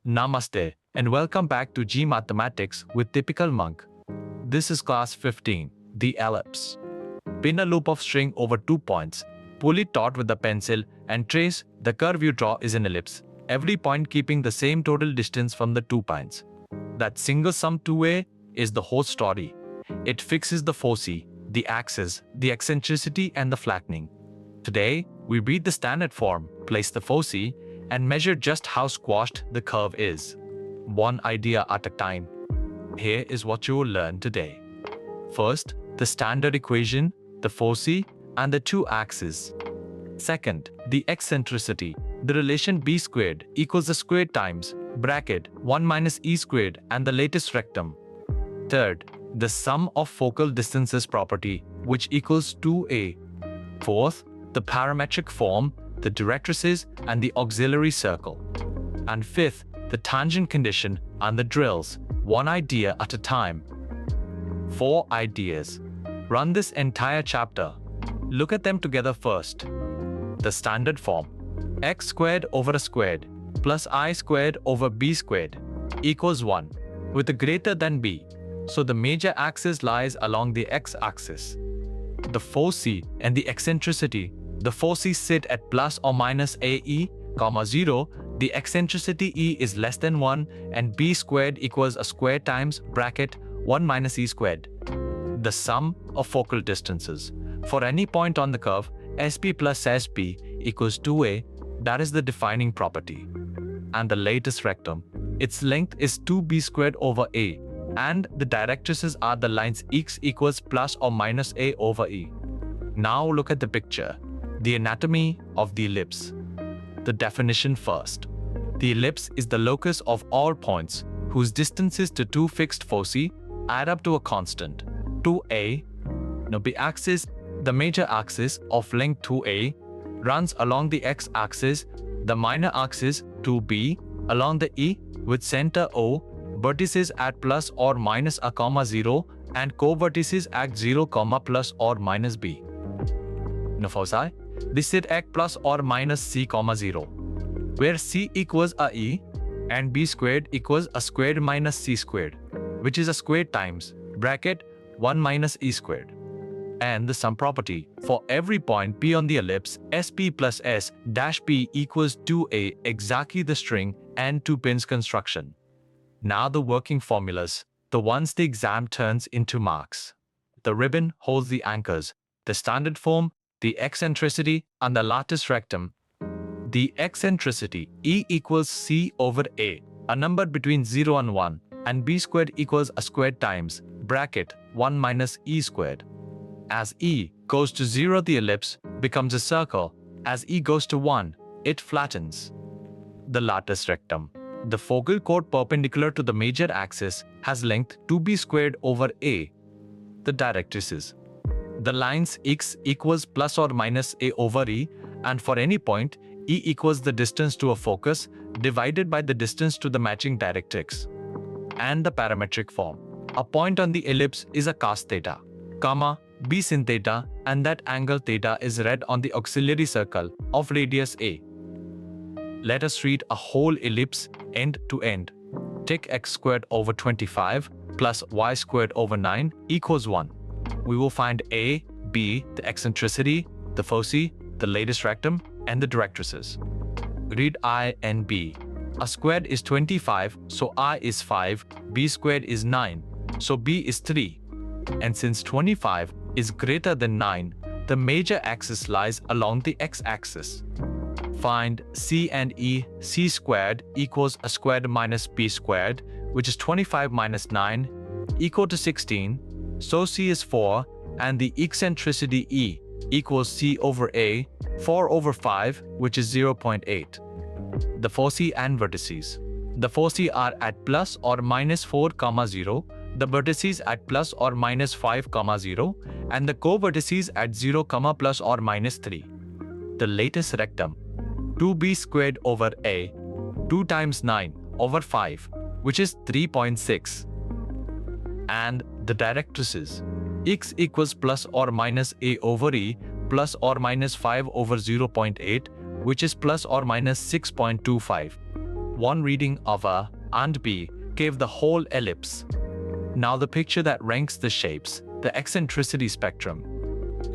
Namaste and welcome back to JEE Mathematics with Typical Monk. This is class 15, the ellipse. Pin a loop of string over 2 points, pull it taut with the pencil and trace the curve you draw is an ellipse, every point keeping the same total distance from the 2 points. That single sum 2a is the whole story. It fixes the foci, the axis, the eccentricity and the flattening. Today, we read the standard form, place the foci, and measure just how squashed the curve is. One idea at a time. Here is what you will learn today. First, the standard equation, the foci, and the two axes. Second, the eccentricity, the relation b squared equals the squared times, bracket, 1 minus e squared and the latest rectum. Third, the sum of focal distances property, which equals 2a. Fourth, the parametric form, the directrices and the auxiliary circle. And fifth, the tangent condition and the drills, one idea at a time. 4 ideas. Run this entire chapter. Look at them together first. The standard form, x squared over a squared plus I squared over b squared equals 1 with a greater than b. So the major axis lies along the x-axis. The foci and the eccentricity, the foci sit at plus or minus ae, 0, the eccentricity e is less than 1 and b squared equals a square times bracket 1 minus e squared. The sum of focal distances. For any point on the curve, sp plus sp equals 2a, that is the defining property. And the latest rectum, its length is 2b squared over a, and the directrices are the lines x equals plus or minus a over e. Now look at the picture. The anatomy of the ellipse. The definition first. The ellipse is the locus of all points whose distances to two fixed foci add up to a constant, 2a. Now the axis, the major axis of length 2a, runs along the x-axis, the minor axis 2b, along the e with center O, vertices at plus or minus a comma 0 and co-vertices at 0 comma plus or minus b. Now foci, they sit at plus or minus c comma 0, where c equals a e and b squared equals a squared minus c squared, which is a squared times bracket 1 minus e squared. And the sum property, for every point p on the ellipse, sp plus s dash p equals 2a, exactly the string and 2 pins construction. Now the working formulas, the ones the exam turns into marks. The ribbon holds the anchors, the standard form, the eccentricity and the latus rectum. The eccentricity, E equals c over a number between 0 and 1, and b squared equals a squared times bracket 1 minus e squared. As e goes to 0, the ellipse becomes a circle. As e goes to 1, it flattens. The latus rectum, the focal chord perpendicular to the major axis, has length 2b squared over a. The directrices, the lines x equals plus or minus a over e, and for any point, e equals the distance to a focus divided by the distance to the matching directrix. And the parametric form, a point on the ellipse is a cos theta, comma, b sin theta, and that angle theta is read on the auxiliary circle of radius a. Let us read a whole ellipse end to end. Take x squared over 25 plus y squared over 9 equals 1. We will find a, b, the eccentricity, the foci, the latest rectum, and the directrices. Read I and b. A squared is 25, so I is 5, b squared is 9, so b is 3. And since 25 is greater than 9, the major axis lies along the x-axis. Find c and e. C squared equals a squared minus b squared, which is 25 minus 9, equal to 16. So c is 4, and the eccentricity e equals c over a, 4 over 5, which is 0.8. The foci and vertices. The foci are at plus or minus 4, 0, the vertices at plus or minus 5, 0, and the co-vertices at 0, plus or minus 3. The latest rectum, 2b squared over a, 2 times 9 over 5, which is 3.6. And the directrices, x equals plus or minus a over e plus or minus 5 over 0.8, which is plus or minus 6.25. one reading of A and B gave the whole ellipse. Now the picture that ranks the shapes, the eccentricity spectrum.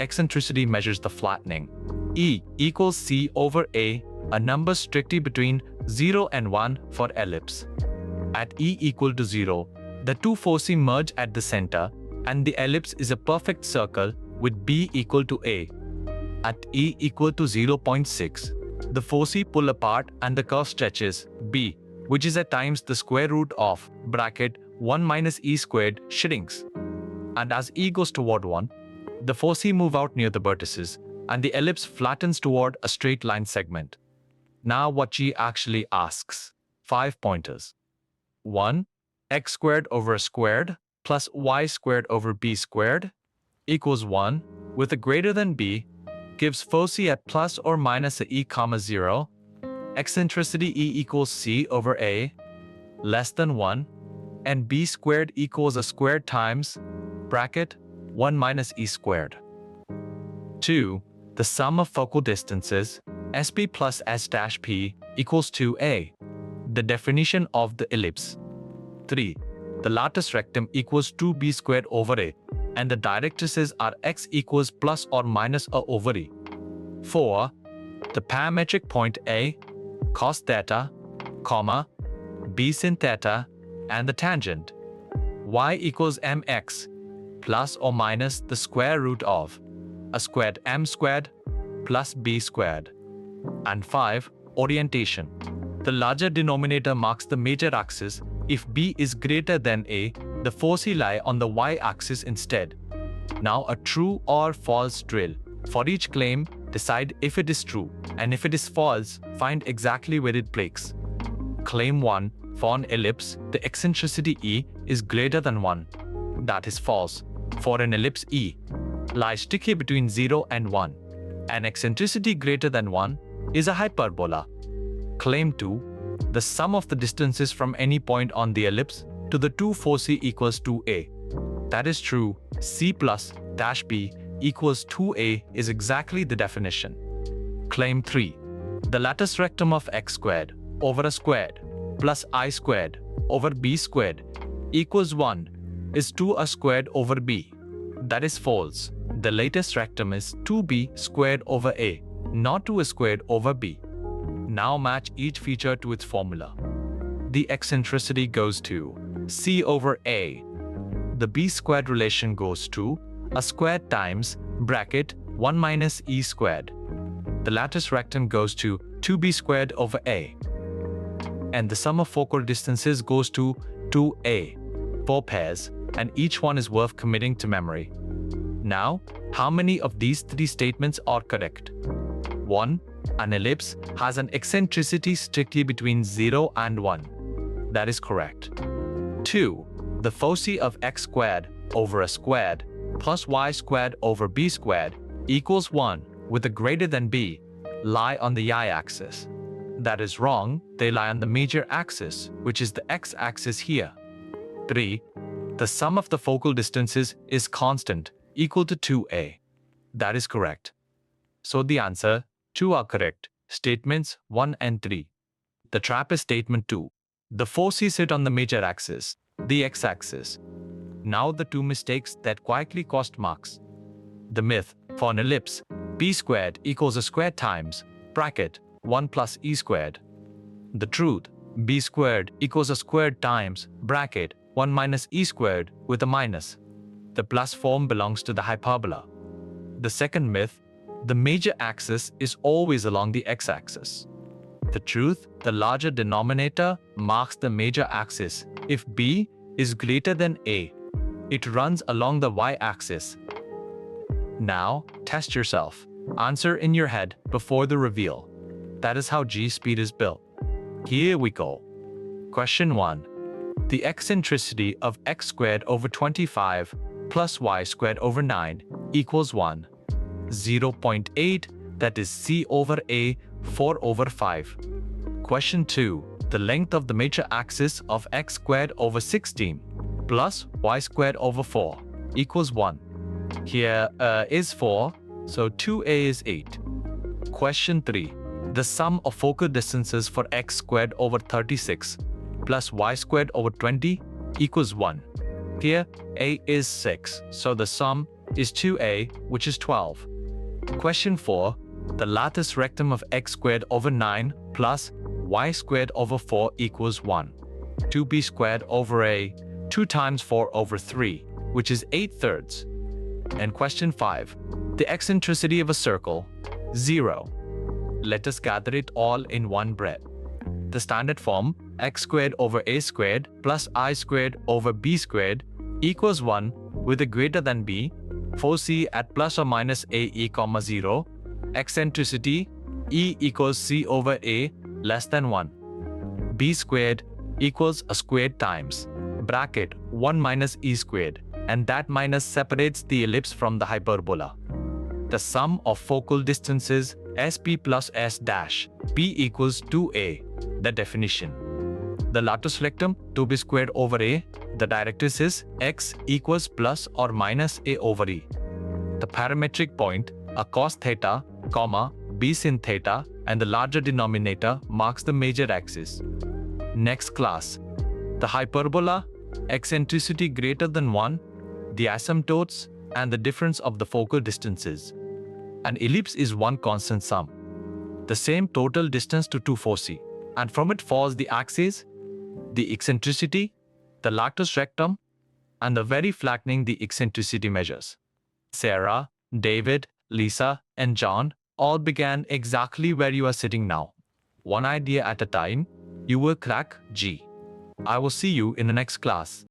Eccentricity measures the flattening. E equals C over A, a number strictly between 0 and 1 for ellipse. At E equal to 0, the two foci merge at the center, and the ellipse is a perfect circle with B equal to A. At E equal to 0.6, the foci pull apart and the curve stretches B, which is at times the square root of bracket 1 minus E squared shrinks. And as E goes toward 1, the foci move out near the vertices, and the ellipse flattens toward a straight line segment. Now what JEE actually asks. 5 pointers. 1. X squared over squared plus y squared over b squared equals 1 with a greater than b gives foci at plus or minus a e comma 0, eccentricity E equals C over A less than 1, and b squared equals a squared times bracket 1 minus e squared. 2. The sum of focal distances SP plus S dash P equals 2A, the definition of the ellipse. 3. The latus rectum equals 2b squared over A, and the directrices are x equals plus or minus a over E. 4. The parametric point A, cos theta, comma, b sin theta, and the tangent y equals mx plus or minus the square root of a squared m squared plus b squared. And 5. Orientation. The larger denominator marks the major axis. If b is greater than a, the foci lie on the y-axis instead. Now a true or false drill. For each claim, decide if it is true, and if it is false, find exactly where it breaks. Claim 1. For an ellipse, the eccentricity E is greater than 1. That is false. For an ellipse E lies strictly between 0 and 1. An eccentricity greater than 1 is a hyperbola. Claim 2. The sum of the distances from any point on the ellipse to the two foci equals 2a. That is true. C plus dash b equals 2a is exactly the definition. Claim 3. The latus rectum of x squared over a squared plus I squared over b squared equals 1 is 2a squared over b. That is false. The latest rectum is 2b squared over a, not 2a squared over b. Now match each feature to its formula. The eccentricity goes to C over A. The b squared relation goes to a squared times bracket 1 minus e squared. The latus rectum goes to 2b squared over A. And the sum of focal distances goes to 2a. 4 pairs, and each one is worth committing to memory. Now, how many of these 3 statements are correct? 1. An ellipse has an eccentricity strictly between 0 and 1. That is correct. 2. The foci of x squared over a squared plus y squared over b squared equals 1 with a greater than b lie on the y-axis. That is wrong. They lie on the major axis, which is the x-axis here. 3. The sum of the focal distances is constant, equal to 2a. That is correct. So the answer 2 are correct. Statements 1 and 3. The trap is statement 2. The foci sit on the major axis, the x-axis. Now the 2 mistakes that quietly cost marks. The myth: for an ellipse, b squared equals a square times bracket 1 plus e squared. The truth: b squared equals a squared times bracket 1 minus e squared with a minus. The plus form belongs to the hyperbola. The second myth: the major axis is always along the x-axis. The truth: the larger denominator marks the major axis. If b is greater than a, it runs along the y-axis. Now, test yourself. Answer in your head before the reveal. That is how JEE speed is built. Here we go. Question 1. The eccentricity of x squared over 25 plus y squared over 9 equals 1. 0.8, that is c over a, 4 over 5. Question 2. The length of the major axis of x squared over 16 plus y squared over 4 equals 1. Here is 4, so 2a is 8. Question 3. The sum of focal distances for x squared over 36 plus y squared over 20 equals 1. Here, a is 6, so the sum is 2a, which is 12. Question 4. The lattice rectum of x squared over 9 plus y squared over 4 equals 1. 2b squared over a, 2 times 4 over 3, which is 8/3. And question 5. The eccentricity of a circle, 0. Let us gather it all in one breath. The standard form, x squared over a squared plus I squared over b squared equals 1 with a greater than b, foci at plus or minus a e comma 0, eccentricity e equals c over a less than 1. B squared equals a squared times bracket 1 minus e squared, and that minus separates the ellipse from the hyperbola. The sum of focal distances sp plus s dash p equals 2a. The definition. The latus rectum 2b squared over a. The directrices x equals plus or minus a over e. The parametric point, a cos theta, comma, b sin theta, and the larger denominator marks the major axis. Next class. The hyperbola, eccentricity greater than 1, the asymptotes, and the difference of the focal distances. An ellipse is one constant sum, the same total distance to two foci, and from it falls the axes, the eccentricity, the latus rectum, and the very flattening the eccentricity measures. Sarah, David, Lisa, and John all began exactly where you are sitting now. One idea at a time, you will crack JEE. I will see you in the next class.